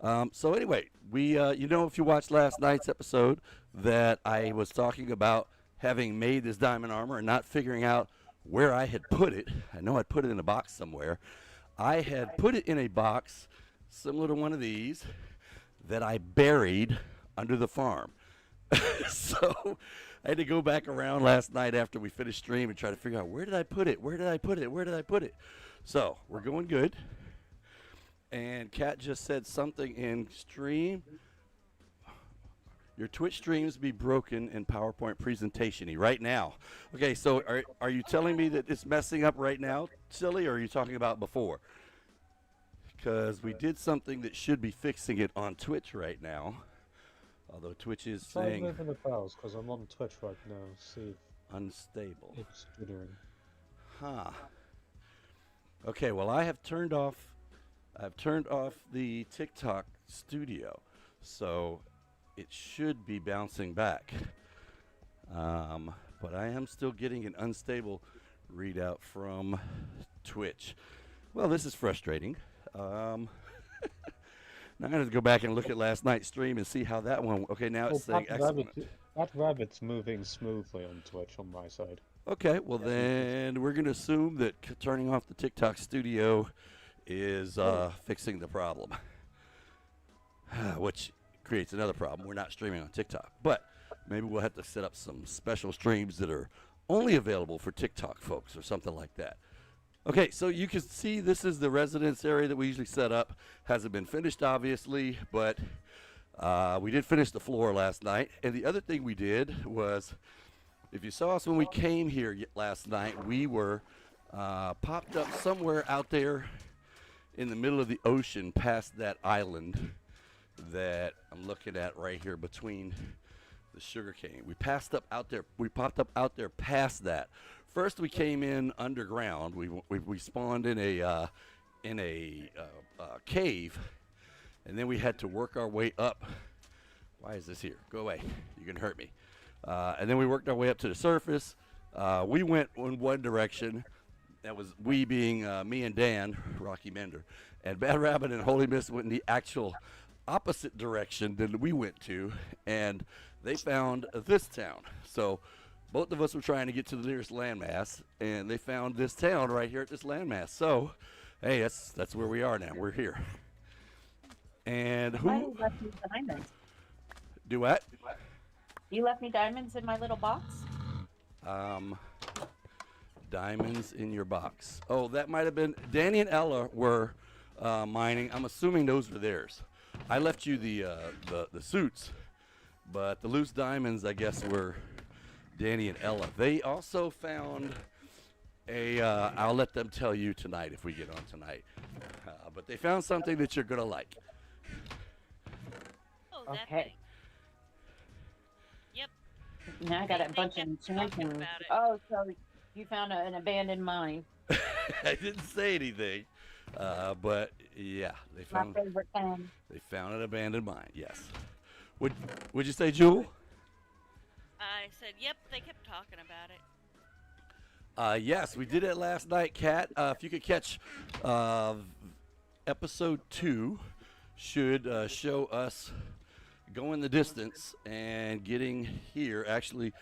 So anyway, if you watched last night's episode, that I was talking about having made this diamond armor and not figuring out where I had put it. I know I'd put it in a box somewhere. I had put it in a box similar to one of these that I buried under the farm. So I had to go back around last night after we finished stream and try to figure out where did I put it? Where did I put it? Where did I put it? So we're going good. And Kat just said something in stream. Your Twitch streams be broken in PowerPoint presentation-y right now. Okay, so are you telling me that it's messing up right now, Silly, or are you talking about before? Because we did something that should be fixing it on Twitch right now. Although Twitch is saying... I'm moving the files because I'm on Twitch right now. See if unstable. it's jittering. Huh. Okay, well I've turned off the TikTok studio, so it should be bouncing back. But I am still getting an unstable readout from Twitch. Well, this is frustrating. Now I'm going to go back and look at last night's stream and see how that one... Okay, now it's saying excellent. That rabbit's moving smoothly on Twitch on my side. Okay, well then we're going to assume that turning off the TikTok studio is fixing the problem. Which creates another problem. We're not streaming on TikTok. But maybe we'll have to set up some special streams that are only available for TikTok folks or something like that. Okay, so you can see this is the residence area that we usually set up. Hasn't been finished, obviously, but we did finish the floor last night. And the other thing we did was, if you saw us when we came here last night, we were popped up somewhere out there in the middle of the ocean past that island that I'm looking at right here between the sugarcane. We popped up out there past that. First, we came in underground. We spawned in a cave, and then we had to work our way up. Why is this here? Go away. You can hurt me. And then we worked our way up to the surface. We went in one direction. That was we being me and Dan, Rocky Mender. And Bad Rabbit and Holy Mist went in the actual opposite direction than we went to, and they found this town. So both of us were trying to get to the nearest landmass, and they found this town right here at this landmass. So, hey, that's where we are now. We're here. And Why who? you left me diamonds? Do what? You left me diamonds in my little box? Diamonds in your box. Oh, that might have been Danny and Ella were mining. I'm assuming those were theirs. I left you the suits, but the loose diamonds, I guess, were Danny and Ella. They also found a, I'll let them tell you tonight if we get on tonight. But they found something that you're going to like. Oh, that Okay. thing. Yep. Now I got a They bunch of kept talking information. about it. Oh, so you found an abandoned mine. I didn't say anything, but yeah, they My found favorite thing. an abandoned mine. Yes. Would you say, Jewel? I said, yep, they kept talking about it. Yes, we did it last night, Kat. If you could catch episode 2, should show us going the distance and getting here. Actually,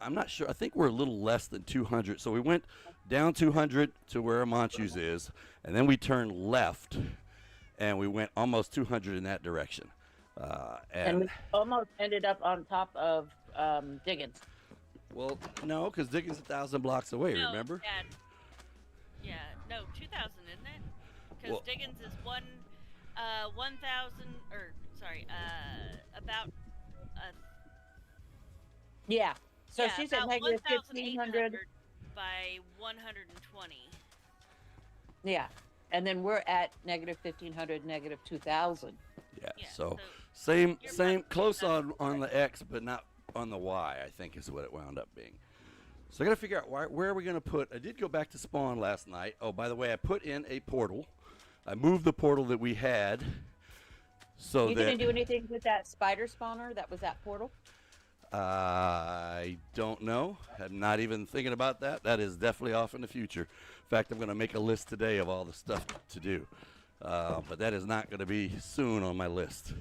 I'm not sure. I think we're a little less than 200. So we went down 200 to where Monchus is, and then we turned left, and we went almost 200 in that direction. And we almost ended up on top of Diggins. Well, no, because Diggins 1,000 blocks away, No, remember? Yeah, no, 2,000, isn't it? Because Well- Diggins is 1,000, or, sorry, about, Yeah. So yeah, she's at about negative 1,800 1,500. by 120. Yeah. And then we're at negative 1,500, negative 2,000. Yeah, Yeah, so so same, you're same, not- close that's on the X, but not on the Y, I think is what it wound up being. So I got to figure out where are we going to put. I did go back to spawn last night. Oh, by the way, I put in a portal. I moved the portal that we had so You that didn't do anything with that spider spawner that was that portal? I don't know. I'm not even thinking about that. That is definitely off in the future. In fact, I'm going to make a list today of all the stuff to do. but that is not going to be soon on my list.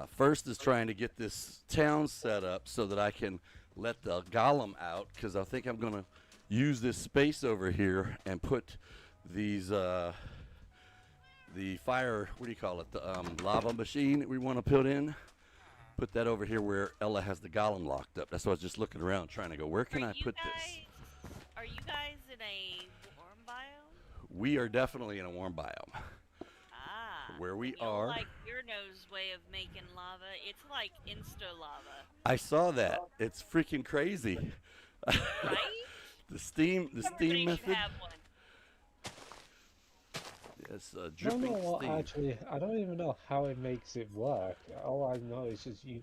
First is trying to get this town set up so that I can let the golem out, because I think I'm going to use this space over here and put these the fire, what do you call it, the lava machine that we want to put in. Put that over here where Ella has the golem locked up. That's why I was just looking around trying to go, where can I put this? Are you guys in a warm biome? We are definitely in a warm biome. Where we are. Like Irno's way of making lava, it's like insta lava. I saw that. It's freaking crazy. Right? the steam Everybody method. should have one. Yes, I don't dripping know what steam. actually. I don't even know how it makes it work. All I know is just you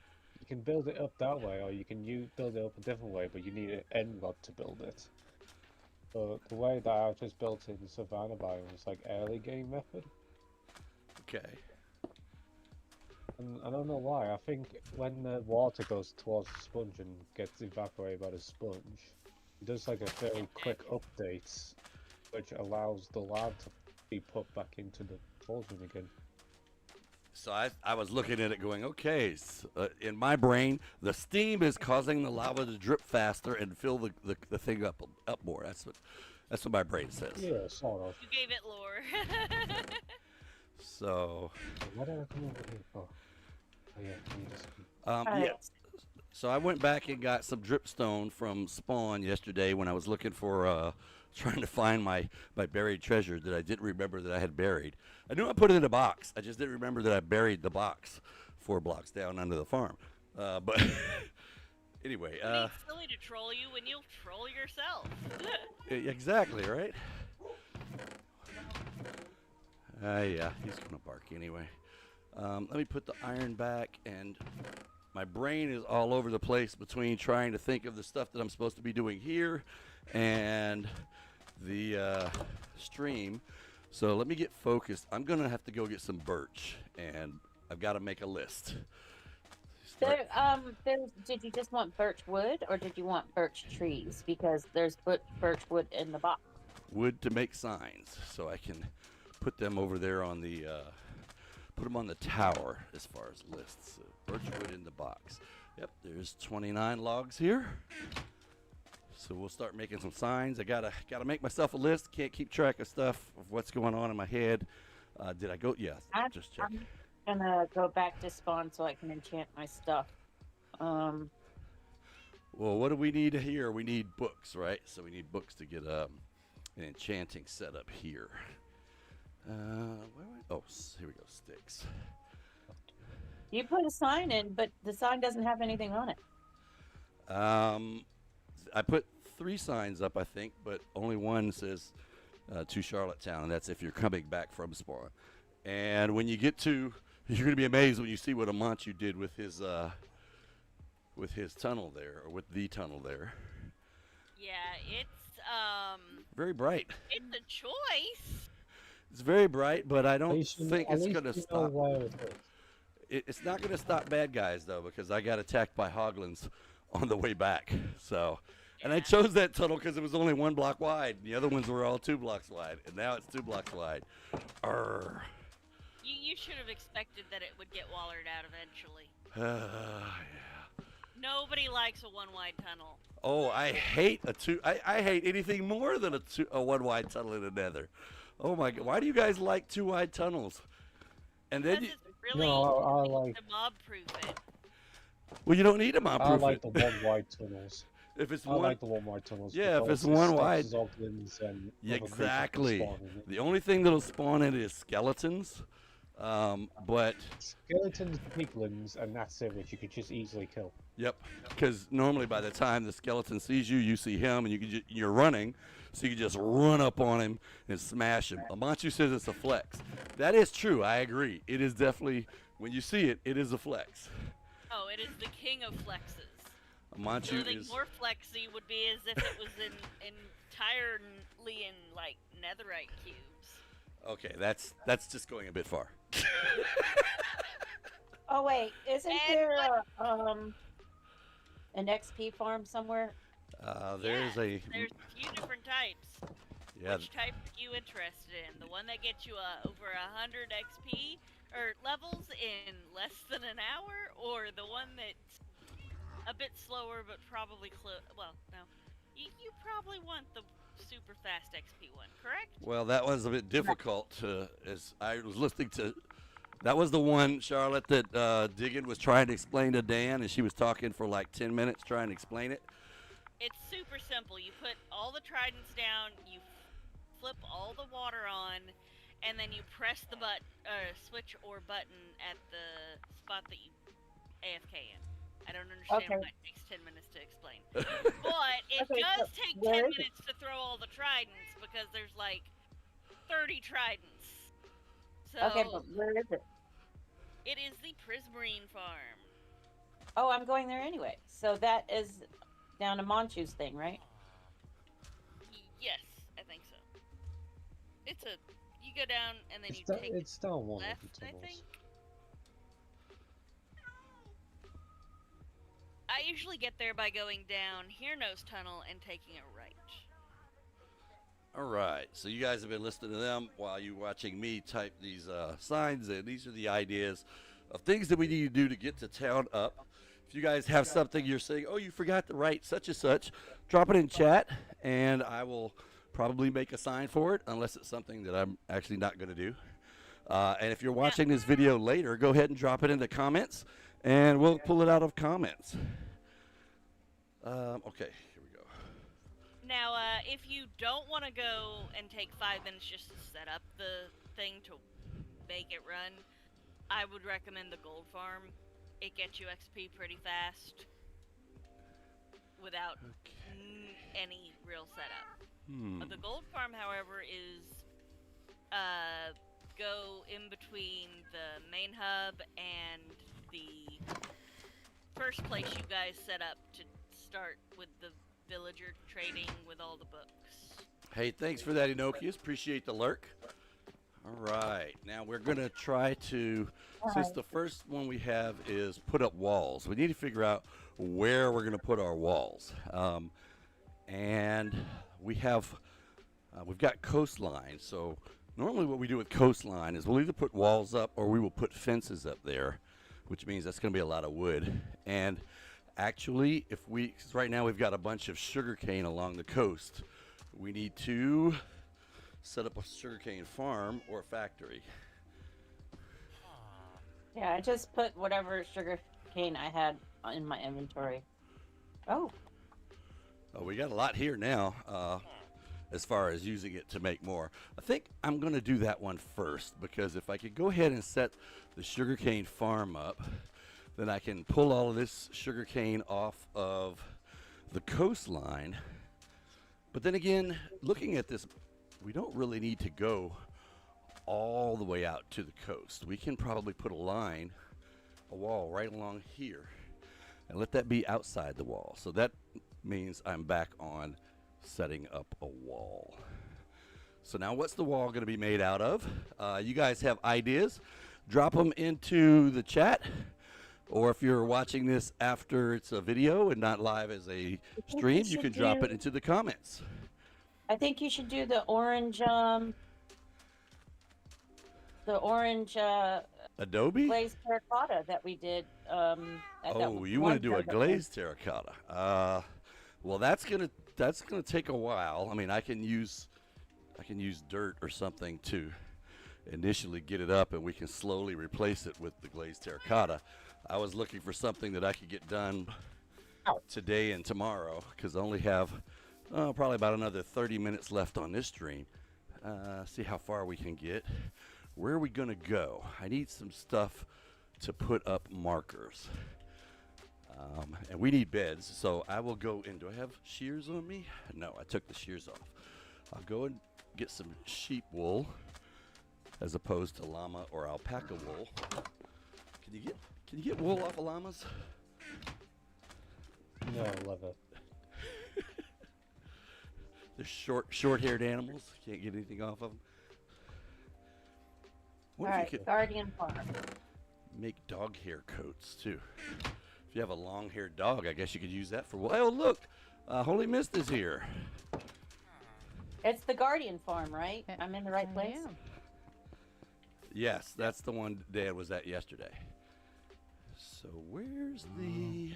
can build it up that way, or you can build it up a different way, but you need an end rod to build it. But the way that I've just built it in Savannah biome is like early game method. Okay. And I don't know why. I think when the water goes towards the sponge and gets evaporated by the sponge, it does like a very quick update, which allows the lava to be put back into the cauldron again. So I was looking at it going, okay, in my brain, the steam is causing the lava to drip faster and fill the thing up more. That's what my brain says. Yeah, sort of. You gave it lore. So. What did I come over here for? Oh yeah, I need this. Yeah. So I went back and got some dripstone from Spawn yesterday when I was looking for, trying to find my buried treasure that I didn't remember that I had buried. I knew I put it in a box. I just didn't remember that I buried the box 4 blocks down under the farm. But anyway. It's silly to troll you when you'll troll yourself. Exactly, right? Yeah, he's going to bark anyway. Let me put the iron back, and my brain is all over the place between trying to think of the stuff that I'm supposed to be doing here and the stream. So let me get focused. I'm going to have to go get some birch, and I've got to make a list. Did you just want birch wood, or did you want birch trees? Because there's birch wood in the box. Wood to make signs, so I can put them over there on the put them on the tower as far as lists. So birchwood in the box. Yep, there's 29 logs here. So we'll start making some signs. I gotta make myself a list. Can't keep track of stuff of what's going on in my head. Did I go? Yes. Just check. I'm gonna go back to Spawn so I can enchant my stuff. Well, what do we need here? We need books, right? So we need books to get an enchanting setup here. Oh, here we go. Sticks. You put a sign in, but the sign doesn't have anything on it. I put 3 signs up, I think, but only one says to Charlottetown, and that's if you're coming back from Spawn. And when you get to, you're going to be amazed when you see what Amanchu did with his tunnel there, or with the tunnel there. Yeah, it's very bright. It's a choice. It's very bright, but I don't At think it's least going to you know stop. where it is. It's not going to stop bad guys, though, because I got attacked by hoglins on the way back. So, and I chose that tunnel because it was only 1 block wide. The other ones were all 2 blocks wide, and now it's 2 blocks wide. Arr. You should have expected that it would get wallered out eventually. Yeah. Nobody likes a 1 wide tunnel. Oh, I hate I hate anything more than a 1 wide tunnel in the Nether. Oh my God! Why do you guys like 2 wide tunnels? And then Because it's really I easy like. to mob proof it. well, you don't need them I proof like it. the 1 wide tunnels. If it's I one, like the 1 wide tunnels. Yeah, if because it's it 1 stops wide. Zoglins and other creatures from exactly. spawning in. The only thing that'll spawn in is skeletons. But Skeletons, piglins, and that's it, which you could just easily kill. yep, because normally by the time the skeleton sees you, you see him, and you're running, so you can just run up on him and smash him. Amanchu says it's a flex. That is true. I agree. It is definitely, when you see it, it is a flex. Oh, it is the king of flexes. Amanchu Something is. more flexy would be as if it was entirely in like netherite cubes. Okay, that's just going a bit far. Oh wait, isn't And there an XP farm somewhere? There's There's a few different types. Yeah. Which type are you interested in? The one that gets you over 100 XP or levels in less than an hour, or the one that's a bit slower but probably well, no. You probably want the super fast XP one, correct? Well, that was a bit difficult as I was listening to. That was the one, Charlotte, that Diggin was trying to explain to Dan, and she was talking for like 10 minutes trying to explain it. It's super simple. You put all the tridents down, you flip all the water on, and then you press the switch or button at the spot that you AFK in. I don't understand why it takes 10 minutes to explain. But it does take 10 minutes to throw all the tridents because there's like 30 tridents. So Okay, but where is it? it is the Prismarine farm. Oh, I'm going there anyway. So that is down to Monchu's thing, right? Yes, I think so. It's you go down and then It's down one left, of the I tunnels. think. I usually get there by going down Hirno's tunnel and taking a right. All right, so you guys have been listening to them while you're watching me type these signs, and these are the ideas of things that we need to do to get to town up. If you guys have something you're saying, oh, you forgot to write such and such, drop it in chat, and I will probably make a sign for it, unless it's something that I'm actually not going to do. And if you're watching this video later, go ahead and drop it in the comments, and we'll pull it out of comments. Okay, here we go. Now, if you don't want to go and take 5 minutes just to set up the thing to make it run, I would recommend the gold farm. It gets you XP pretty fast without any real setup. The gold farm, however, is go in between the main hub and the first place you guys set up to start with the villager trading with all the books. Hey, thanks for that, Enochius. Appreciate the lurk. All right, now we're going to try to, since the first one we have is put up walls, we need to figure out where we're going to put our walls. And we have, we've got coastline, so normally what we do with coastline is we'll either put walls up or we will put fences up there, which means that's going to be a lot of wood. And actually, if we, cause right now we've got a bunch of sugarcane along the coast, we need to set up a sugarcane farm or factory. Yeah, I just put whatever sugar cane I had in my inventory. Oh. Oh, we got a lot here now, as far as using it to make more. I think I'm going to do that one first, because if I could go ahead and set the sugarcane farm up, then I can pull all of this sugarcane off of the coastline. But then again, looking at this, we don't really need to go all the way out to the coast. We can probably put a line, a wall right along here, and let that be outside the wall. So that means I'm back on setting up a wall. So now what's the wall going to be made out of? You guys have ideas? Drop them into the chat. Or if you're watching this after it's a video and not live as a stream, you can drop it into the comments. I think you should do the orange Adobe? glazed terracotta that we did. Oh, you want to do a glazed terracotta? Well, that's gonna take a while. I mean, I can use dirt or something to initially get it up, and we can slowly replace it with the glazed terracotta. I was looking for something that I could get done today and tomorrow, because I only have probably about another 30 minutes left on this stream. See how far we can get. Where are we gonna go? I need some stuff to put up markers. And we need beds, so I will go in. Do I have shears on me? No, I took the shears off. I'll go and get some sheep wool as opposed to llama or alpaca wool. Can you get wool off of llamas? No, leather. They're short-haired animals. Can't get anything off of them. What if you Alright, could Guardian Farm. make dog hair coats too? If you have a long-haired dog, I guess you could use that for wool. Oh, look! Holy Mist is here. It's the Guardian Farm, right? I'm in the right place? Yeah. Yes, that's the one Dad was at yesterday. So where's the...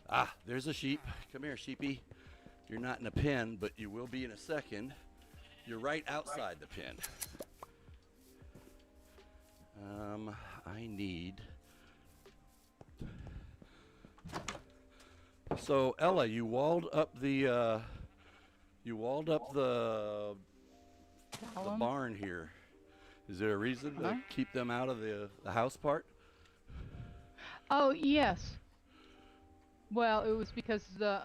Ah, there's a sheep. Come here, sheepy. You're not in a pen, but you will be in a second. You're right outside the pen. I need... So Ella, you walled up the Column. barn here. Is there a reason to keep them out of the house part? Oh yes. Well, it was because the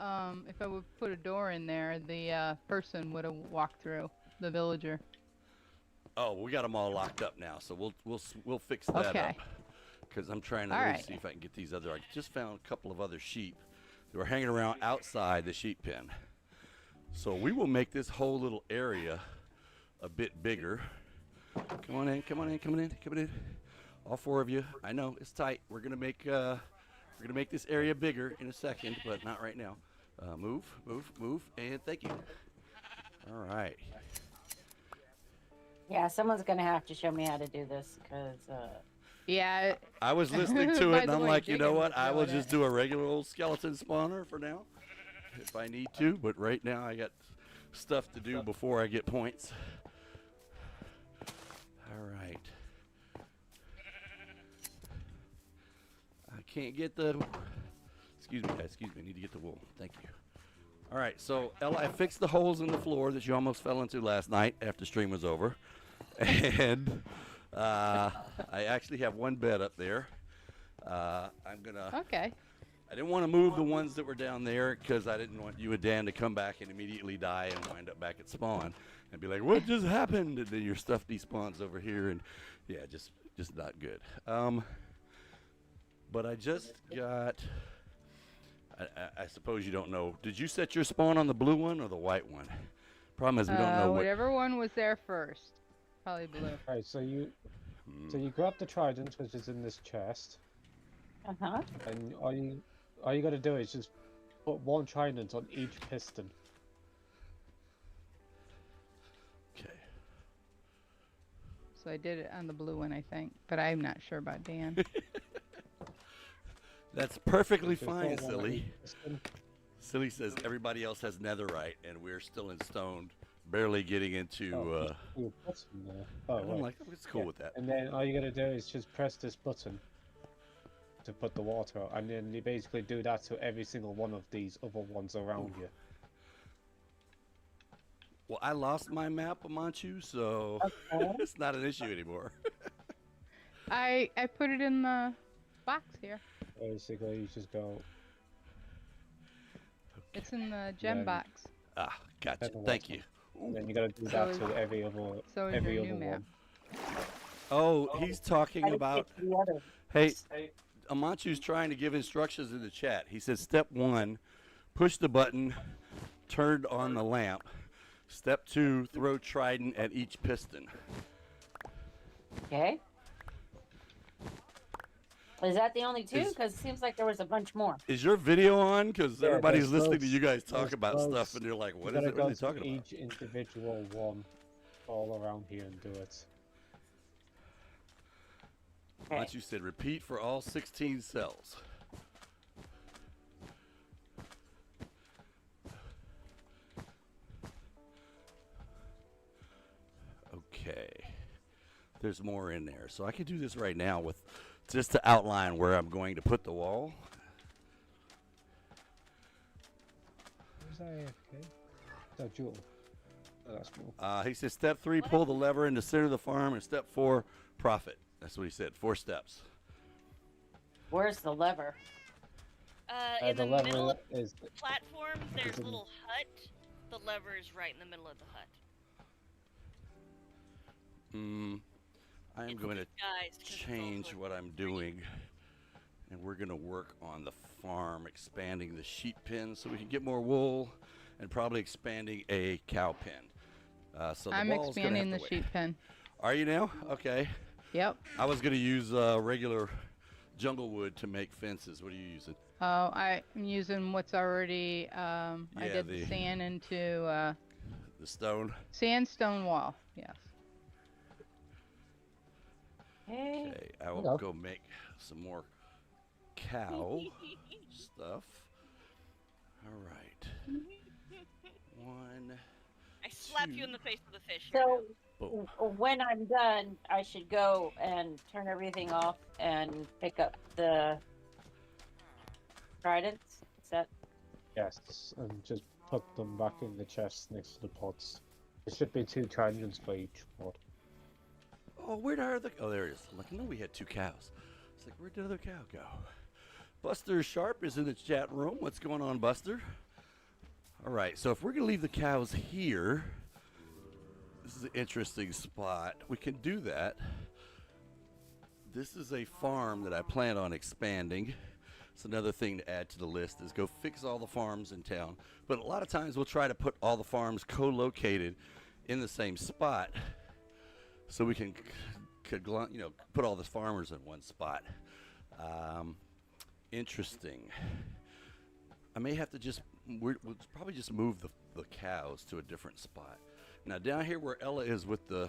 if I would put a door in there, the person would have walked through, the villager. Oh, we got them all locked up now, so we'll fix that Okay. up. Because I'm trying to All really right. see if I can get these other. I just found a couple of other sheep that were hanging around outside the sheep pen. So we will make this whole little area a bit bigger. Come on in, come on in, come on in, come on in. All four of you. I know it's tight. We're gonna make this area bigger in a second, but not right now. Move, move, move, and thank you. All right. Yeah, someone's gonna have to show me how to do this because Yeah. I was listening to By it, and the I'm way, like, you know Dickens what? I will wrote just it. do a regular old skeleton spawner for now, if I need to. But right now, I got stuff to do before I get points. All right. I can't get the... Excuse me, guys. Excuse me. I need to get the wool. Thank you. All right. So, Ella, I fixed the holes in the floor that you almost fell into last night after stream was over. And I actually have one bed up there. I'm going to... Okay. I didn't want to move the ones that were down there because I didn't want you and Dan to come back and immediately die and wind up back at spawn and be like, what just happened? And then your stuff despawns over here, and yeah, just not good. But I just got, I suppose you don't know. Did you set your spawn on the blue one or the white one? Problem is we don't know what. Whatever one was there first. Probably blue. Right, so you grab the trident, which is in this chest, and all you got to do is just put one trident on each piston. Okay. So I did it on the blue one, I think, but I'm not sure about Dan. That's perfectly Just fine, put one on Silly. each piston. Silly says everybody else has netherite, and we're still in stone, barely getting into. Ooh, button there. Oh, I'm right. like, it's cool with that. And then all you gotta do is just press this button to put the water out, and then you basically do that to every single one of these other ones around you. Well, I lost my map, Amanchu, so it's not an issue anymore. I put it in the box here. Basically, you just go. It's in the gem Yeah. box. Ah, gotcha. That's a Thank lot. you. And then you gotta do So that is- to every other So is every your other new map. one. Oh, he's talking about. the other. Hey, Amanchu's trying to give instructions in the chat. He says, step 1, push the button, turn on the lamp. Step 2, throw trident at each piston. Okay. Is that the only two? Is- Because it seems like there was a bunch more. Is your video on? Because Yeah, everybody's there's listening to those- you guys talk there's about those- stuff, and they're like, You what is gotta it? go What are they to talking about? each individual one all around here and do it. Okay. Amanchu said, repeat for all 16 cells. Okay. There's more in there. So I could do this right now with just to outline where I'm going to put the wall. Who's AFK? That Jewel. Oh, that's cool. He says, step 3, pull the lever in the center of the farm, and step 4, profit. That's what he said, 4 steps. Where's the lever? In The the middle level of is the platform, there's a in- little hut. The lever is right in the middle of the hut. I am It's going to disguised 'cause it's change also- what I'm doing, and we're going to work on the farm, expanding the sheep pen so we can get more wool, and probably expanding a cow pen. So the I'm wall's gonna have expanding to the wait. sheep pen. Are you now? Okay. Yep. I was going to use regular jungle wood to make fences. What are you using? Oh, I'm using what's already. I Yeah, did the- the sand into The stone. Sandstone wall. Yes. Hey. Okay, I will Hello. go make some more cow stuff. All right. One. I slap you in the face with a fish. So Boom. when I'm done, I should go and turn everything off and pick up the tridents. Is that Yes, and just put them back in the chest next to the pods. There should be 2 tridents for each pod. Oh, where are the? Oh, there it is. I'm like, no, we had 2 cows. It's like, where'd the other cow go? Buster Sharp is in the chat room. What's going on, Buster? All right, so if we're gonna leave the cows here, this is an interesting spot. We can do that. This is a farm that I plan on expanding. It's another thing to add to the list is go fix all the farms in town. But a lot of times we'll try to put all the farms co-located in the same spot, so we can, put all the farmers in one spot. Interesting. I may have to we'll probably just move the cows to a different spot. Now down here where Ella is with the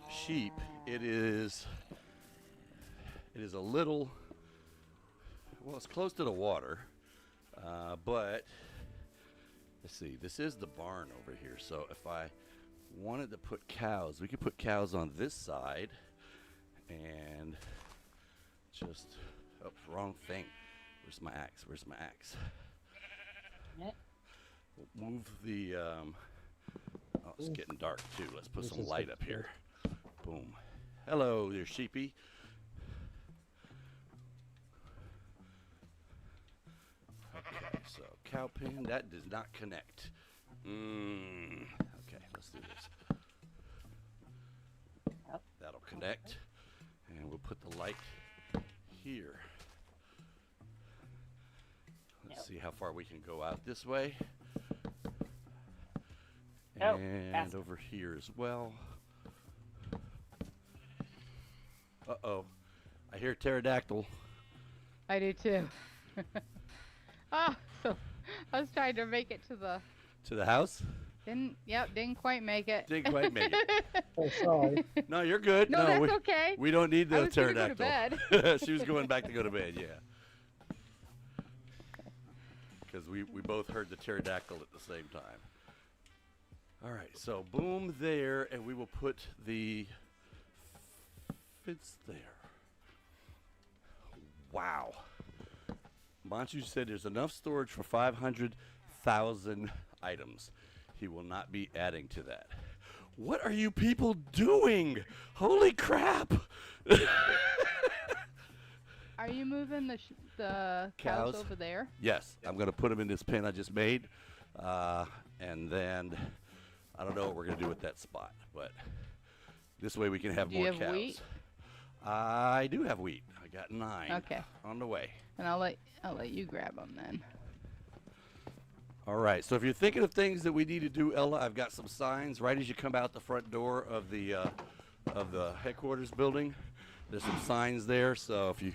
sheep, it is a little, well, it's close to the water, but let's see, this is the barn over here. So if I wanted to put cows, we could put cows on this side and just, oh, wrong thing. Where's my axe? Where's my axe? We'll move the, oh, it's getting dark too. Let's put some light up here. Boom. Hello there, sheepy. Okay, so cow pen, that does not connect. Okay, let's do this. That'll connect. And we'll put the light here. Let's see how far we can go out this way. And over here as well. Uh-oh. I hear pterodactyl. I do too. Oh, so I was trying to make it to the. To the house? Didn't quite make it. Didn't quite make it. Oh, sorry. No, you're good. No, that's okay. We don't need I the was gonna go to pterodactyl. bed. She was going back to go to bed, yeah. Because we both heard the pterodactyl at the same time. All right, so boom there, and we will put the fence there. Wow. Manchu said there's enough storage for 500,000 items. He will not be adding to that. What are you people doing? Holy crap! Are you moving the Cows? cows over there? Yes, I'm going to put them in this pen I just made. And then I don't know what we're going to do with that spot, but this way we can have Do you more have cows. wheat? I do have wheat. I got 9 Okay. on the way. And I'll let you grab them then. All right, so if you're thinking of things that we need to do, Ella, I've got some signs right as you come out the front door of the headquarters building. There's some signs there, so if you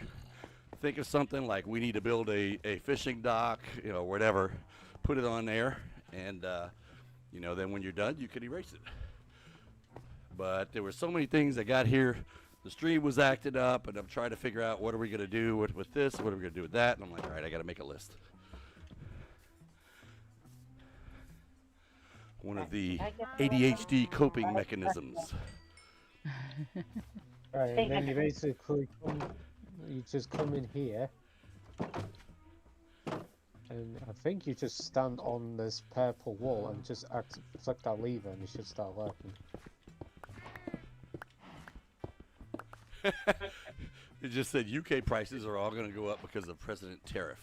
think of something like we need to build a fishing dock, whatever, put it on there, and then when you're done, you can erase it. But there were so many things I got here. The stream was acting up, and I'm trying to figure out what are we going to do with this, what are we going to do with that, and I'm like, all right, I got to make a list. One of the ADHD coping mechanisms. Right, and then you basically you just come in here, and I think you just stand on this purple wall and just flick that lever, and it should start working. It just said UK prices are all going to go up because of President Tariff.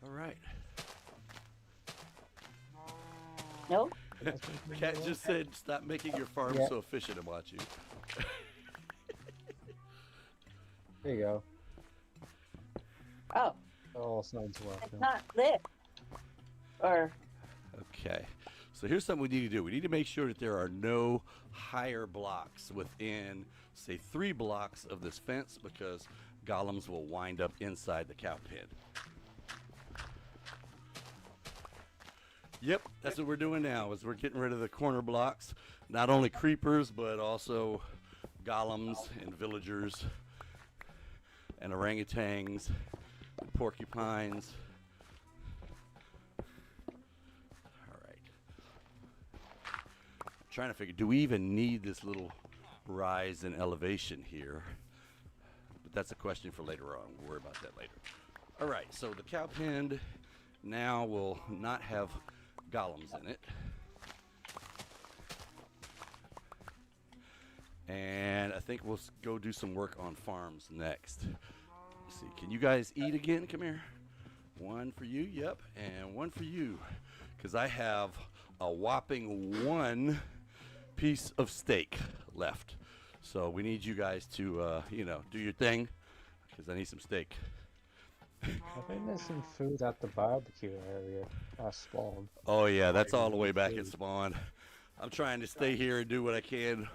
All right. Nope. Cat just said, stop making your farm so efficient and watch you. There you go. Oh, Oh, it's starting to work it's now. not lit. Or Okay. So here's something we need to do. We need to make sure that there are no higher blocks within, say, 3 blocks of this fence, because golems will wind up inside the cow pen. Yep, that's what we're doing now. Is we're getting rid of the corner blocks, not only creepers but also golems and villagers and orangutans, and porcupines. All right. I'm trying to figure, do we even need this little rise in elevation here? But that's a question for later on. We'll worry about that later. All right, so the cow pen now will not have golems in it. And I think we'll go do some work on farms next. Let's see, can you guys eat again? Come here. One for you, yep, and one for you. Because I have a whopping 1 piece of steak left. So we need you guys to, do your thing. Because I need some steak. I think there's some food at the barbecue area. Spawn. Oh yeah, that's all the way back at spawn. I'm trying to stay here and do what I can.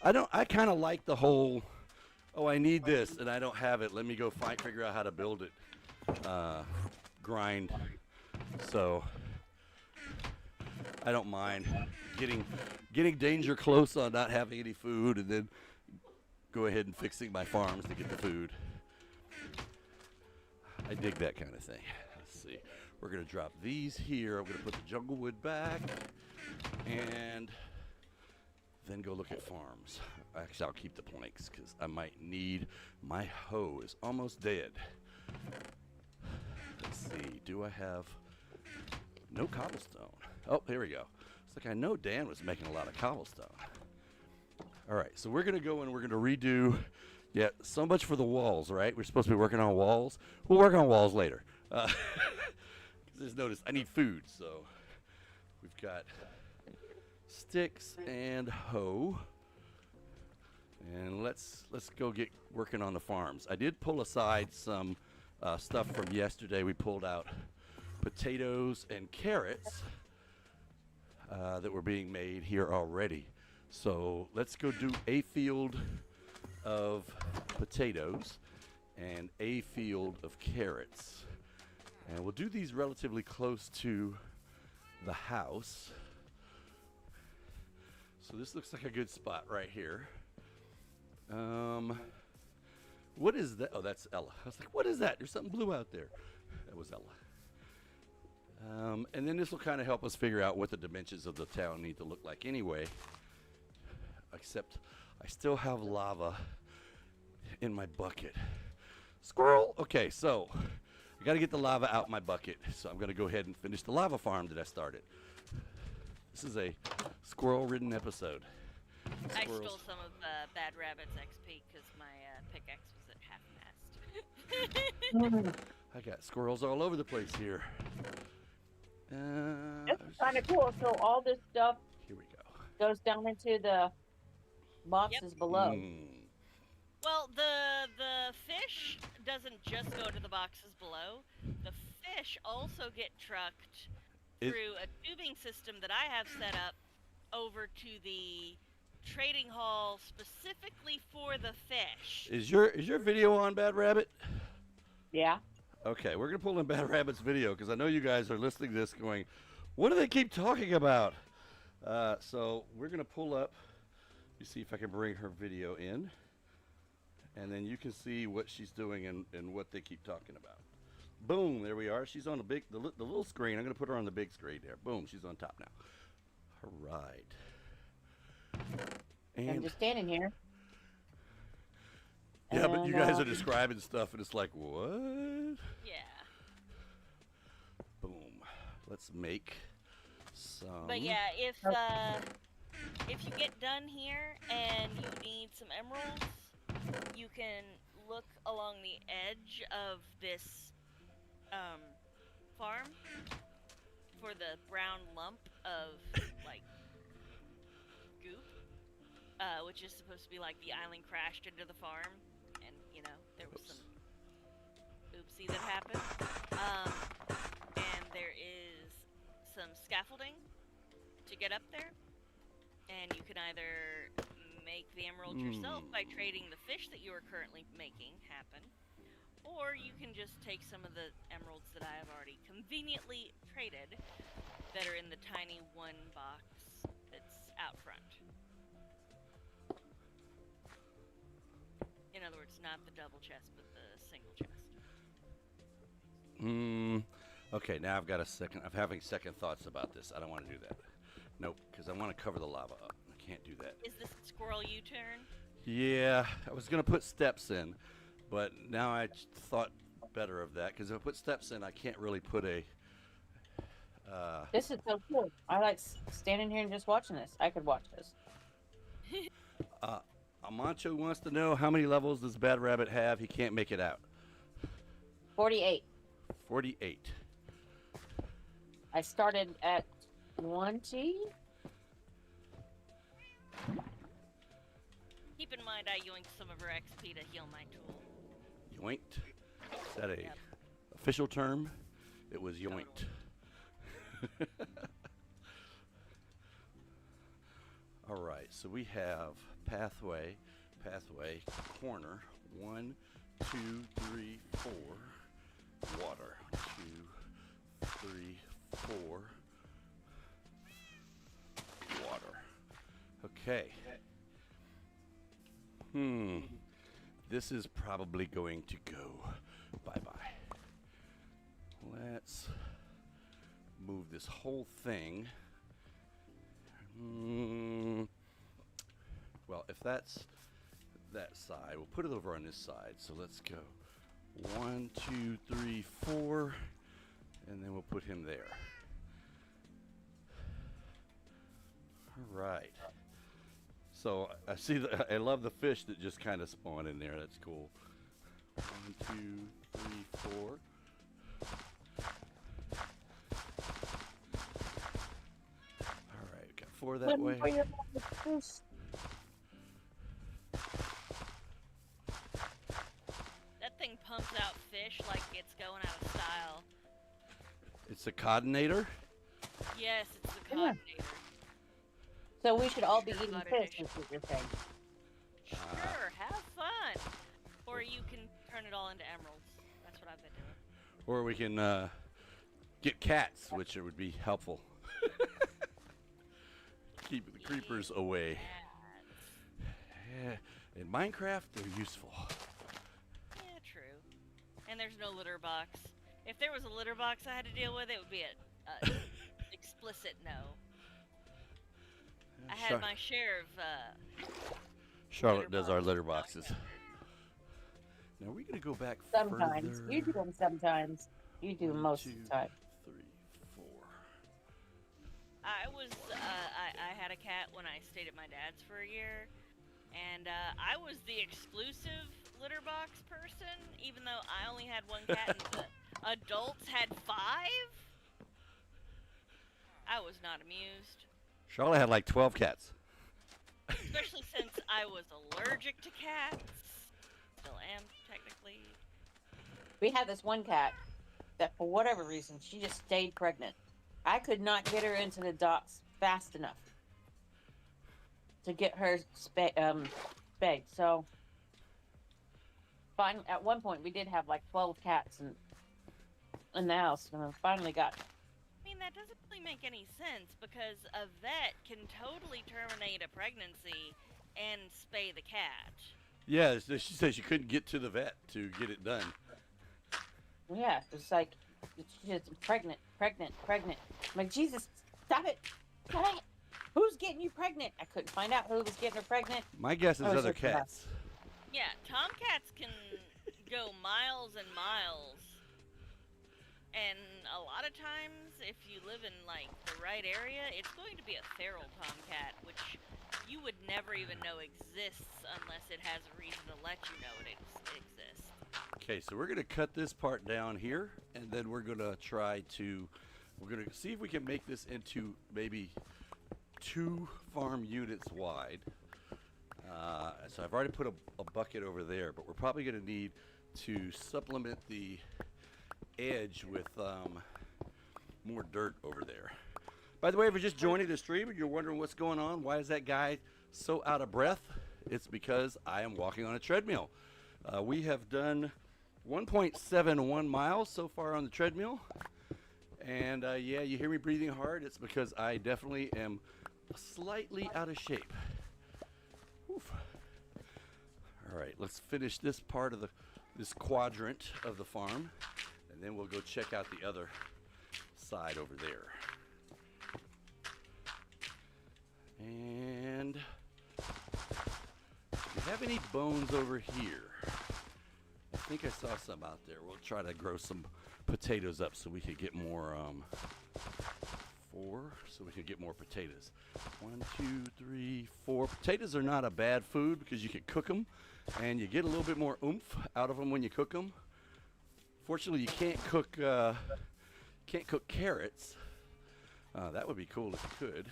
I kind of like the whole, oh, I need this and I don't have it. Let me go figure out how to build it. Grind. So I don't mind getting danger close on not having any food and then go ahead and fixing my farms to get the food. I dig that kind of thing. Let's see. We're going to drop these here. I'm going to put the jungle wood back and then go look at farms. Actually, I'll keep the planks because I might need, my hoe is almost dead. Let's see. Do I have no cobblestone? Oh, here we go. It's like I know Dan was making a lot of cobblestone. All right, so we're going to go and we're going to redo. Yeah, so much for the walls, right? We're supposed to be working on walls. We'll work on walls later. Just notice I need food, so we've got sticks and hoe. And let's go get working on the farms. I did pull aside some stuff from yesterday. We pulled out potatoes and carrots that were being made here already. So let's go do a field of potatoes and a field of carrots, and we'll do these relatively close to the house. So this looks like a good spot right here. What is that? Oh, that's Ella. I was like, what is that? There's something blue out there. That was Ella. And then this will kind of help us figure out what the dimensions of the town need to look like anyway, except I still have lava in my bucket. Squirrel! Okay, so I got to get the lava out my bucket. So I'm going to go ahead and finish the lava farm that I started. This is a squirrel-ridden episode. I stole some of Bad Rabbit's XP because my pickaxe was at half-mast. I got squirrels all over the place here. It's kind of cool. So all this stuff Here we go. goes down into the boxes below. Well, the fish doesn't just go to the boxes below. The fish also get trucked through a tubing system that I have set up over to the trading hall specifically for the fish. Is your video on, Bad Rabbit? Yeah. Okay, we're gonna pull in Bad Rabbit's video because I know you guys are listening to this going, what do they keep talking about? So we're gonna pull up. You see if I can bring her video in, and then you can see what she's doing and what they keep talking about. Boom, there we are. She's on the little screen. I'm gonna put her on the big screen there. Boom, she's on top now. All right. I'm And just standing here. yeah, but you And, guys are describing stuff, and it's like, what? Yeah. Boom. Let's make some. But yeah, if you get done here and you need some emeralds, you can look along the edge of this farm for the brown lump of like goop, which is supposed to be like the island crashed into the farm, and there was some oopsie that happened. And there is some scaffolding to get up there, and you can either make the emerald yourself by trading the fish that you are currently making happen, or you can just take some of the emeralds that I have already conveniently traded that are in the tiny one box that's out front. In other words, not the double chest, but the single chest. Okay, now I've got I'm having second thoughts about this. I don't want to do that. Nope, because I want to cover the lava up. I can't do that. Is this squirrel U-turn? Yeah, I was going to put steps in, but now I thought better of that, because if I put steps in, I can't really put a... This is so cool. I like standing here and just watching this. I could watch this. Amancho wants to know how many levels does Bad Rabbit have? He can't make it out. 48. 48. I started at 20. Keep in mind I yoinked some of her XP to heal my tool. Yoinked? Is that a Yep. official term? It was yoinked. All right, so we have pathway, corner, 1, 2, 3, 4, water, 2, 3, 4, water. Okay. This is probably going to go bye-bye. Let's move this whole thing. Well, if that's that side, we'll put it over on this side. So let's go 1, 2, 3, 4, and then we'll put him there. All right. So I see. I love the fish that just kind of spawn in there. That's cool. 1, 2, 3, 4. All right, got 4 that way. That thing pumps out fish like it's going out of style. It's a coordinator. Yes, it's the Yeah. coordinator. So we should all be Sure, eating not fish, edition. is what you're saying. Sure, have fun. Or you can turn it all into emeralds. That's what I've been doing. Or we can get cats, which would be helpful. Keep the creepers away. Cats. Yeah, in Minecraft, they're useful. Yeah, true. And there's no litter box. If there was a litter box I had to deal with, it would be a explicit no. I had my share of Charlotte does our boxes litter growing boxes. up. Now we're gonna go back Sometimes. further. You do them sometimes. You do 1, most 2, of the time. 3, 4. I was, I had a cat when I stayed at my dad's for a year, and I was the exclusive litter box person, even though I only had 1 cat and the adults had 5. I was not amused, Charlotte had like 12 cats. especially since I was allergic to cats. Still am, technically. We had this one cat that, for whatever reason, she just stayed pregnant. I could not get her into the docks fast enough to get her spayed. So, at one point, we did have like 12 cats in the house, and I finally got. I mean, that doesn't really make any sense because a vet can totally terminate a pregnancy and spay the cat. Yeah, she said she couldn't get to the vet to get it done. Yeah, it's like she's just pregnant. I'm like, Jesus, stop it! Stop it! Who's getting you pregnant? I couldn't find out who was getting her pregnant. My guess is Oh, other so she has- cats. Yeah, tomcats can go miles and miles. And a lot of times, if you live in, like, the right area, it's going to be a feral tomcat, which you would never even know exists unless it has a reason to let you know it exists. Okay, so we're gonna cut this part down here, and then we're gonna we're gonna see if we can make this into maybe 2 farm units wide. So I've already put a bucket over there, but we're probably gonna need to supplement the edge with more dirt over there. By the way, if you're just joining the stream and you're wondering what's going on, why is that guy so out of breath? It's because I am walking on a treadmill. We have done 1.71 miles so far on the treadmill. And yeah, you hear me breathing hard. It's because I definitely am slightly out of shape. Oof. All right, let's finish this part of this quadrant of the farm, and then we'll go check out the other side over there. And do we have any bones over here? I think I saw some out there. We'll try to grow some potatoes up so we could get more, 4, so we could get more potatoes. 1, 2, 3, 4. Potatoes are not a bad food because you can cook them, and you get a little bit more oomph out of them when you cook them. Fortunately, you can't cook carrots. That would be cool if you could.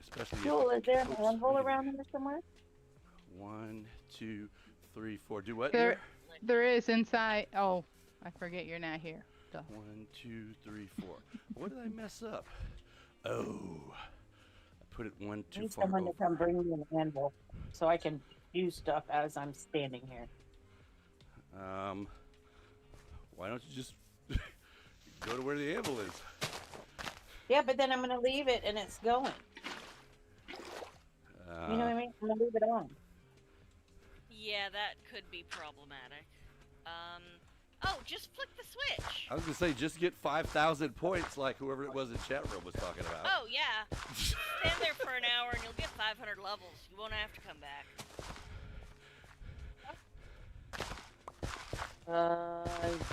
Especially Cool, if is there an oops, anvil we can- around here somewhere? 1, 2, 3, 4. Do what? There, dear? there is inside. Oh, I forget you're not here. Duh. 1, 2, 3, 4. What did I mess up? Oh, I put it one I too need far someone to over. come bring me an anvil so I can do stuff as I'm standing here. Why don't you just go to where the anvil is? Yeah, but then I'm gonna leave it and it's going. You know what I mean? I'm gonna leave it on. Yeah, that could be problematic. Oh, just flick the switch. I was gonna say just get 5,000 points, like whoever it was in chat room was talking about. Oh yeah. Stand there for an hour and you'll get 500 levels. You won't have to come back.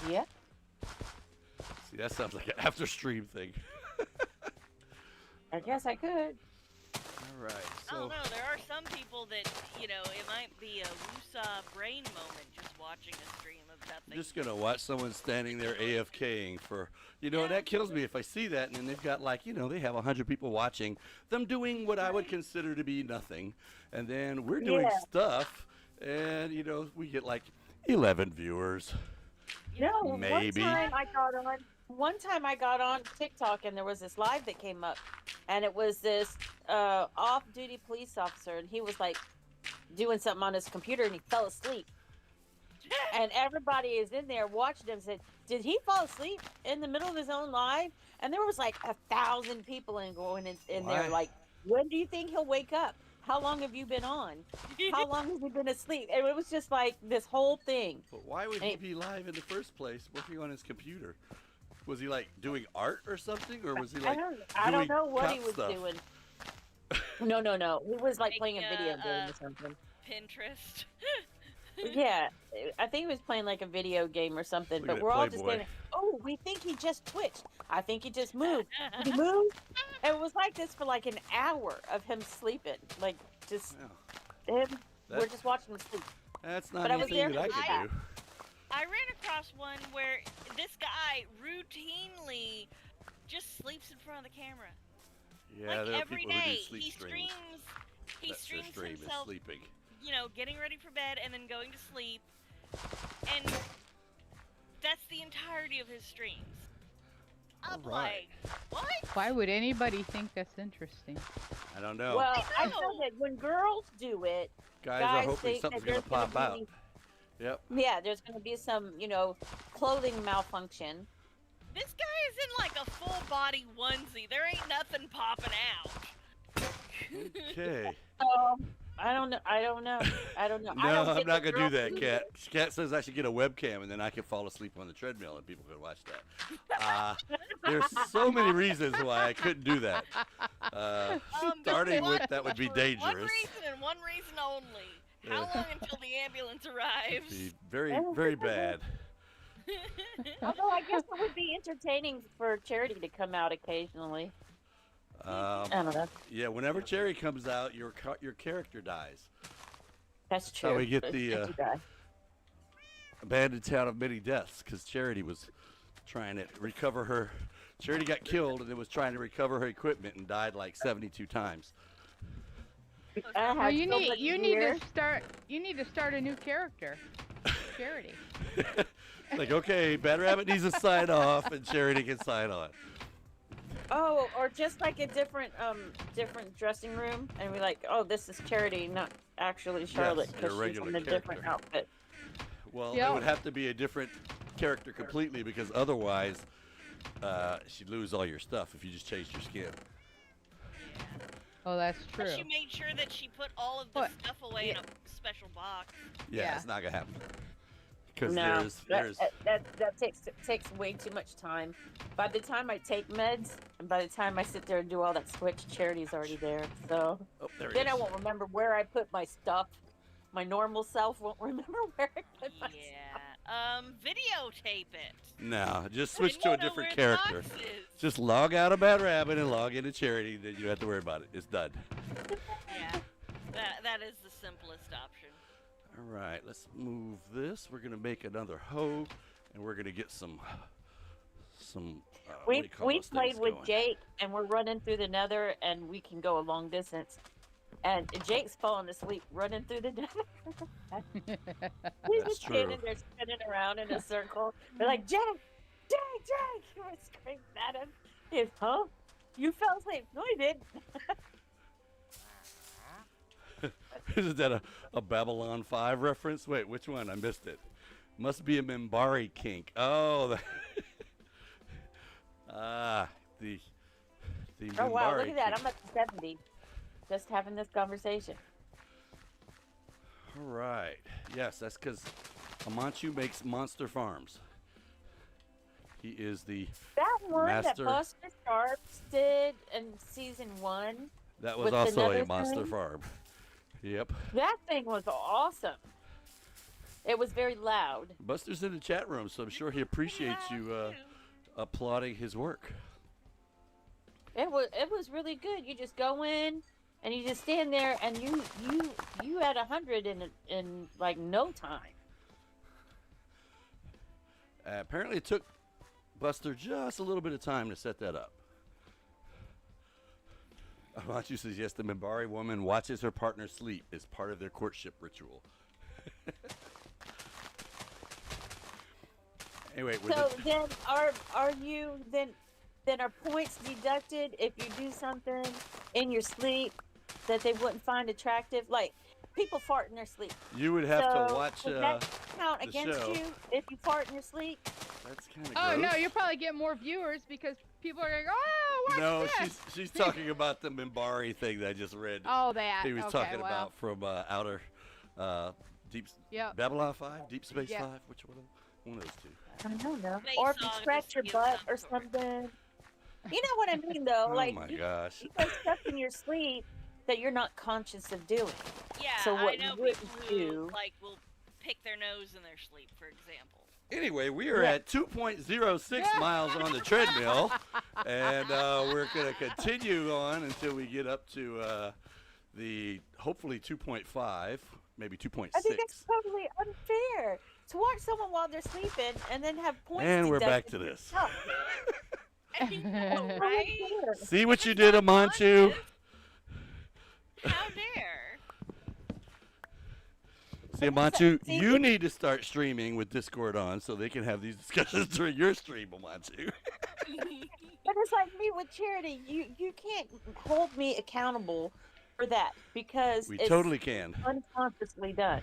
Yeah. See, that sounds like an after stream thing. I guess I could. All right, I so don't know. There are some people that, you know, it might be a woosah brain moment just watching a stream of nothing. I'm just gonna watch someone standing there AFKing for, and that kills me if I see that, and then they've got like, they have 100 people watching them doing what I would consider to be nothing, and then we're doing Yeah. stuff, and we get like 11 viewers. No, Maybe. One time I got on TikTok and there was this live that came up, and it was this off-duty police officer, and he was like doing something on his computer and he fell asleep. And everybody is in there watching him. Said, "Did he fall asleep in the middle of his own live?" And there was like 1,000 people going in there. Why? Like, when do you think he'll wake up? How long have you been on? How long has he been asleep? And it was just like this whole thing. But why would he be live in the first place, working on his computer? Was he like doing art or something, or was he like I don't doing know what he cop was stuff? doing. No. He was like playing a Making video a, game or something. Pinterest. Yeah, I think he was playing like a video game or something. Look But at we're that all just Playboy. saying, "Oh, we think he just twitched. I think he just moved. Did he move?" And it was like this for like an hour of him sleeping, like just Well, him. We're That- just watching him sleep. that's not But I was anything there that I for could that. do. I ran across one where this guy routinely just sleeps in front of the camera. Yeah, like there are every people who day, do sleep he streams. He That's their streams stream is himself, sleeping. getting ready for bed and then going to sleep. And that's the entirety of his streams. I'm Alright. like, what? Why would anybody think that's interesting? I don't know. Well, I know. know that when girls do it, guys guys are hoping think something's that gonna there's pop out. be, Yep. Yeah, there's going to be some, clothing malfunction. This guy is in like a full body onesie. There ain't nothing popping out. Okay. I don't know. I don't know. I don't No, get I'm not the gonna do girls that, who Kat. Kat says I should get a webcam and then I can fall asleep on the treadmill and people can watch that. There's so many reasons why I couldn't do that. Starting with that would be For dangerous. one reason and one reason only. How long until the ambulance arrives? It'd be very, very bad. Although I guess it would be entertaining for Charity to come out occasionally. I don't know. Yeah, whenever Cherry comes out, your character dies. That's That's how true. we get It's the, not too bad. Abandoned town of many deaths because Charity was trying to recover her. Charity got killed and then was trying to recover her equipment and died like 72 times. I Well, had you so need much you need gear. to start a new character. Charity. Like, okay, Bad Rabbit needs to sign off and Charity can sign on. Oh, or just like a different dressing room, and we're like, oh, this is Charity, not actually Charlotte, your because she's regular in a different character. outfit. Well, Yep. it would have to be a different character completely because otherwise, she'd lose all your stuff if you just changed your skin. Oh, that's But true. she made sure that she put all of the What? stuff away in a special box. Yeah, Yeah. it's not gonna happen. Because No, there's that takes way too much time. By the time I take meds, and by the time I sit there and do all that switch, Charity's already there. So oh, there it then is. I won't remember where I put my stuff. My normal self won't remember where I put my stuff. Yeah. Videotape it. No, just I switch to a know different where the character. box is. Just log out of Bad Rabbit and log into Charity. Then you don't have to worry about it. It's done. Yeah. That is the simplest option. All right, let's move this. We're gonna make another hoe, and we're gonna get some. What do you We call we those played things with going? Jake, and we're running through the Nether, and we can go a long distance. And Jake's falling asleep running through the Nether. He's That's just standing true. there spinning around in a circle. We're like, Jake, Jake, Jake! We're screaming at him. He's, huh? You fell asleep? No, I didn't. Is that a Babylon 5 reference? Wait, which one? I missed it. Must be a Mimbari kink. Oh, the Oh wow, Mimbari look at that! kink. I'm at 70, just having this conversation. All right. Yes, that's because Amanchu makes monster farms. He is the. That one Master- that Buster Sharps did in season 1, That was With the also a nether monster thing? farm. Yep. that thing was awesome. It was very loud. Buster's in the chat room, so I'm sure he appreciates you applauding his work. It was really good. You just go in and you just stand there and you had 100 in like no time. Apparently, it took Buster just a little bit of time to set that up. Amanchu says yes. The Mimbari woman watches her partner sleep as part of their courtship ritual. Anyway, So then are you then are points deducted if you do something in your sleep that they wouldn't find attractive? Like people fart in their sleep. you would have to So watch. does that count the against show. you if you fart in your sleep? That's kind of Oh gross. no, you'll probably get more viewers because people are going, oh, watch No, this. she's talking about the Mimbari thing that I just read. Oh, that. He was okay, talking well, about from outer deep Yep. Babylon 5, Deep Space Yeah. 5. Which one? One of those two. I don't know. They Or if you saw scratch this your give butt some or sort. something. You know what I mean, though. Oh like my you, gosh. you do stuff in your sleep that you're not conscious of doing. Yeah, So I what know you wouldn't people who do- like will pick their nose in their sleep, for example. Anyway, we are Yeah. at 2.06 miles on the treadmill, and we're going to continue on until we get up to the hopefully 2.5, maybe 2.6. I think that's totally unfair to watch someone while they're sleeping and then have points. And we're back deducted to for this. yourself. I know, Totally right? unfair. See what you did, Amanchu? How dare? See, Amanchu, See, you need to start streaming with Discord on so they can have these discussions during your stream, Amanchu. But it's like me with charity. You can't hold me accountable for that because We it's totally can. unconsciously done.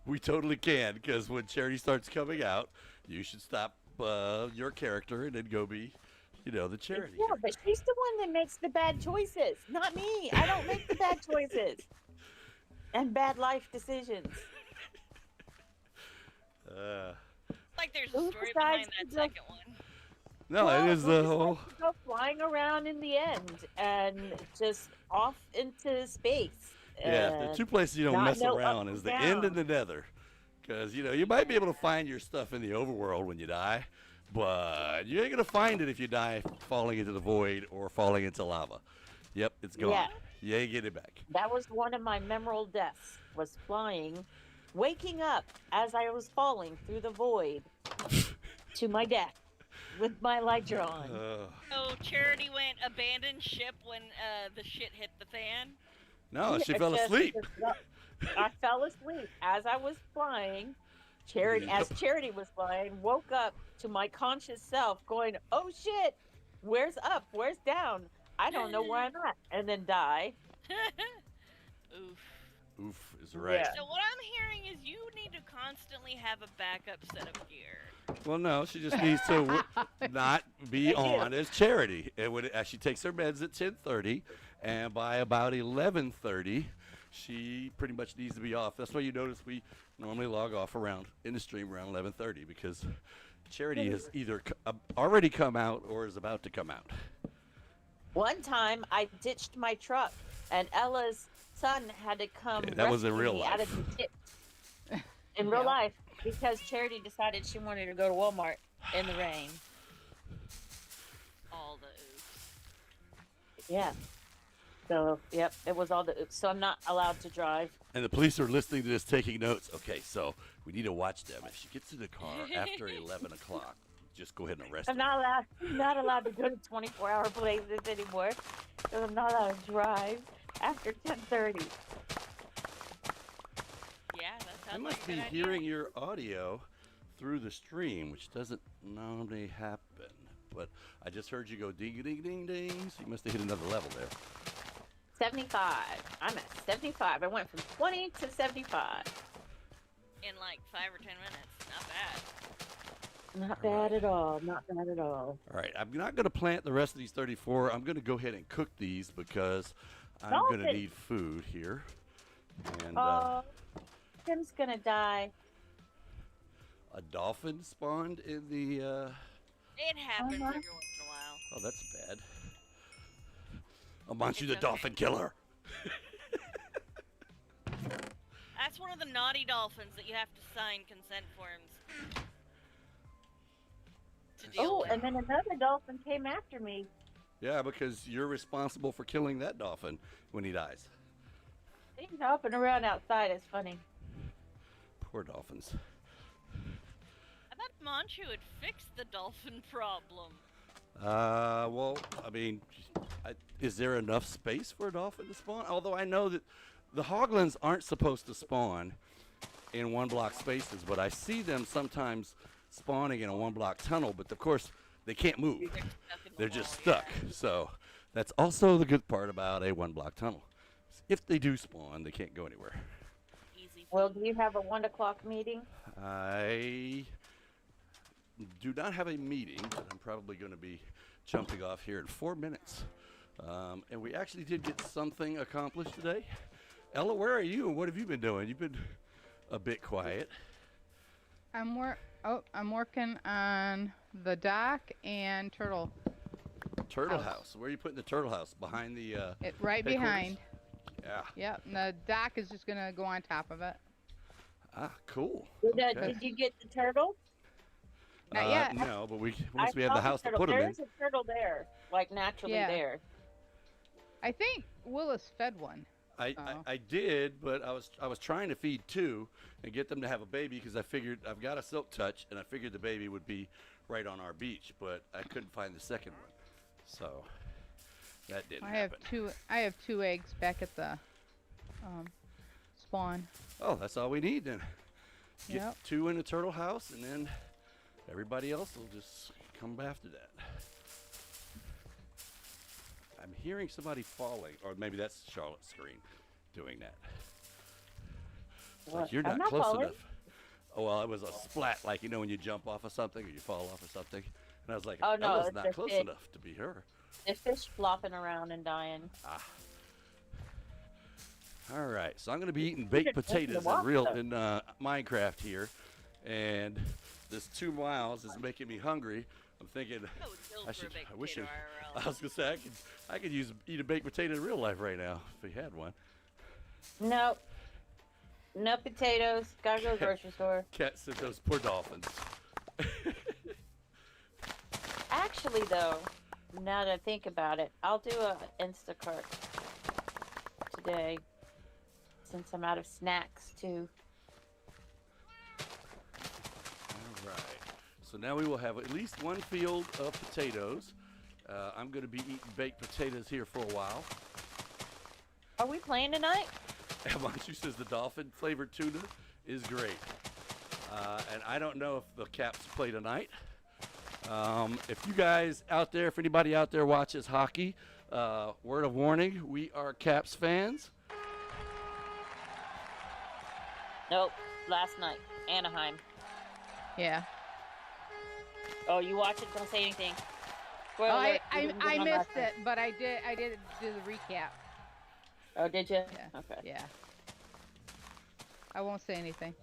We totally can, because when charity starts coming out, you should stop your character and then go be, the charity. Yeah, but she's the one that makes the bad choices, not me. I don't make the bad choices and bad life decisions. Like there's Who a story decides behind that to go- second one. No, Well, it is who the decides whole. to go flying around in the end and just off into space. Yeah, the and two places you don't not mess know up around and is the end down. and the nether. Because, you might be able to find your stuff in the overworld when you die, but you ain't going to find it if you die falling into the void or falling into lava. Yep, it's gone. Yeah. You ain't getting it back. That was one of my memorable deaths, was flying, waking up as I was falling through the void to my death with my lighter on. Oh, Charity went abandoned ship when the shit hit the fan. No, she Yeah, fell just- asleep. I fell asleep as I was flying. As Charity was flying, woke up to my conscious self going, oh shit, where's up? Where's down? I don't know where I'm at. And then die. Oof. Oof is right. Yeah. So what I'm hearing is you need to constantly have a backup set of gear. Well, no, she just needs to not be on as Charity. She takes her meds at 10:30, and by about 11:30, she pretty much needs to be off. That's why you notice we normally log off in the stream around 11:30 because Charity has either already come out or is about to come out. One time I ditched my truck and Ella's son had to come Okay, that was in rescue real me life. out of the ditch. In real life, because Charity decided she wanted to go to Walmart in the rain. All the oops. Yeah. So, yep, it was all the oops. So I'm not allowed to drive. And the police are listening to this, taking notes. Okay, so we need to watch them. If she gets in the car after 11 o'clock, just go ahead and arrest her. I'm not allowed to go to 24-hour places anymore. Because I'm not allowed to drive after 10:30. Yeah, that I sounds must like a be good idea. hearing your audio through the stream, which doesn't normally happen. But I just heard you go ding, ding, ding, ding. So you must have hit another level there. 75. I'm at 75. I went from 20 to 75. In like 5 or 10 minutes. Not bad. Not bad at all. Not bad at all. All right, I'm not going to plant the rest of these 34. I'm going to go ahead and cook these because I'm going to Dolphin. need food here. And Oh, Tim's gonna die. a dolphin spawned in the. It happens Uh-huh. every once in a while. Oh, that's bad. Amanchu the okay. dolphin killer. That's one of the naughty dolphins that you have to sign consent forms to deal Oh, with. and then another dolphin came after me. Yeah, because you're responsible for killing that dolphin when he dies. He's hopping around outside. It's funny. Poor dolphins. I thought Manchu had fixed the dolphin problem. Well, I mean, is there enough space for a dolphin to spawn? Although I know that the hoglins aren't supposed to spawn in one block spaces, but I see them sometimes spawning in a one block tunnel, but of course they can't move. They're stuck in the They're wall, just stuck. yeah. So that's also the good part about a one block tunnel. If they do spawn, they can't go anywhere. Easy. Well, do you have a 1 o'clock meeting? I do not have a meeting, but I'm probably going to be jumping off here in 4 minutes. And we actually did get something accomplished today. Ella, where are you? What have you been doing? You've been a bit quiet. I'm working on the dock and turtle. Turtle House. house. Where are you putting the turtle house? Behind the It right headquarters? behind. Yeah. Yep. And the dock is just gonna go on top of it. Ah, cool. Did, Okay. did you get the turtle? Not yet. No, but once I we have saw the house to turtle. put them in. There's a turtle there, like naturally Yeah. there. I think Willis fed one. I did, but I was trying to feed two and get them to have a baby because I figured I've got a silk touch and I figured the baby would be right on our beach, but I couldn't find the second one, so that didn't happen. I have two eggs back at the spawn. Oh, that's all we need then. Get Yep. two in the turtle house, and then everybody else will just come after that. I'm hearing somebody falling, or maybe that's Charlotte's screen doing that. It's like What? you're I'm not not close falling. enough. Oh well, it was a splat, like you know when you jump off of something or you fall off of something. And I was like, Oh, no, Ella's it's not a close fish. enough to be her. The fish flopping around and dying. Ah. All right, so I'm gonna be eating baked should listen to potatoes Walker. in Minecraft here, and this 2 miles is making me hungry. I'm thinking, I would kill I for should. a baked I wish potato I IRL. was gonna say I could eat a baked potato in real life right now if we had one. Nope. No potatoes. Gotta go to the grocery store. Cat said those poor dolphins. Actually, though, now that I think about it, I'll do a Instacart today since I'm out of snacks too. All right. So now we will have at least one field of potatoes. I'm going to be eating baked potatoes here for a while. Are we playing tonight? Amanchu says the dolphin flavored tuna is great. And I don't know if the Caps play tonight. If you guys out there, if anybody out there watches hockey, word of warning, we are Caps fans. Nope. Last night, Anaheim. Yeah. Oh, you watch it? Don't say anything. Oh, Spoiler alert, you didn't get I on last missed night. it, but I did do the recap. Oh, did you? Yeah. Okay. Yeah. I won't say anything.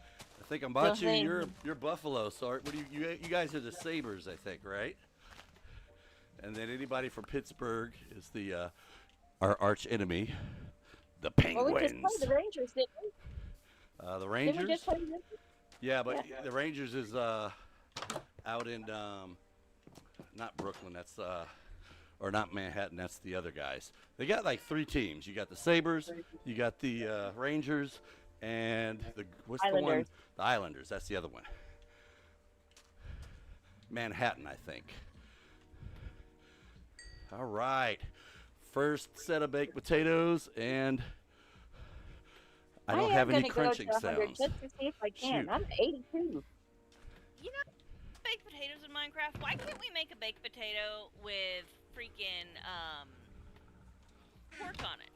I think I'm watching. thing- You're Buffalo. So what do you guys are the Sabres, I think, right? And then anybody from Pittsburgh is the our arch enemy, the Well, we just Penguins. played the Rangers, didn't we? The Didn't we Rangers. just play the Rangers? Yeah, but Yeah. the Rangers is out in not Brooklyn. That's or not Manhattan. That's the other guys. They got like 3 teams. You got the Sabres, you got the Rangers, and what's the one? Islanders. The Islanders. That's the other one. Manhattan, I think. All right. First set of baked potatoes, and I don't have any crunching go to 100 sounds. just to see if I can. Shoot. I'm at 82. You know, baked potatoes in Minecraft. Why can't we make a baked potato with freaking pork on it?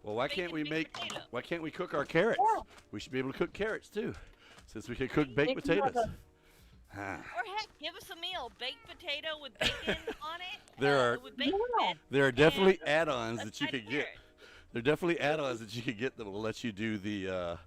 Well, why can't we Bacon baked potato. why can't we cook our carrots? Yeah. We should be able to cook carrots too, since we can cook baked If you have potatoes. Ah. Or heck, give us a meal: baked potato with bacon on it. There are- with bacon Yeah. bits, There are definitely and add-ons a that you side could of get. carrot. There are definitely add-ons that you could get that will let you do the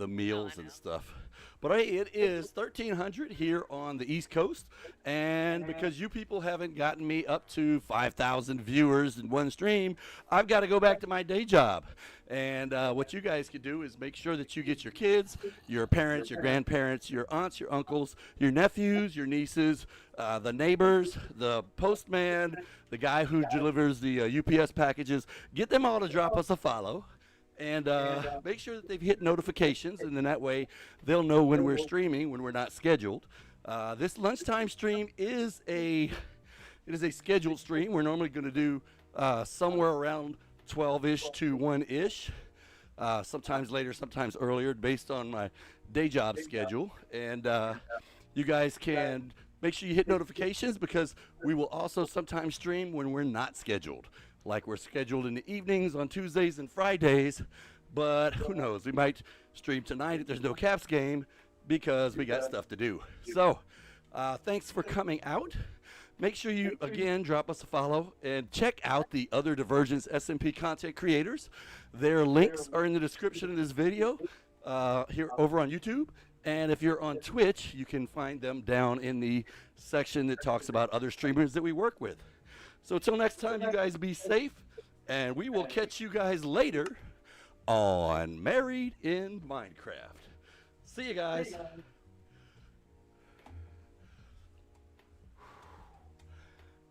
meals and know. stuff. But hey, it is 1300 here on the East Coast, and because you people haven't gotten me up to 5,000 viewers in one stream, I've got to go back to my day job. And what you guys can do is make sure that you get your kids, your parents, your grandparents, your aunts, your uncles, your nephews, your nieces, the neighbors, the postman, the guy who delivers the UPS packages. Get them all to drop us a follow. And make sure that they've hit notifications, and then that way they'll know when we're streaming, when we're not scheduled. This lunchtime stream is a scheduled stream. We're normally going to do somewhere around 12-ish to 1-ish. Sometimes later, sometimes earlier, based on my day job schedule. And you guys can make sure you hit notifications, because we will also sometimes stream when we're not scheduled. Like we're scheduled in the evenings on Tuesdays and Fridays, but who knows? We might stream tonight if there's no Caps game, because we got stuff to do. So thanks for coming out. Make sure you, again, drop us a follow and check out the other Divergence SMP content creators. Their links are in the description of this video here over on YouTube. And if you're on Twitch, you can find them down in the section that talks about other streamers that we work with. So until next time, you guys be safe, and we will catch you guys later on Married in Minecraft. See you guys.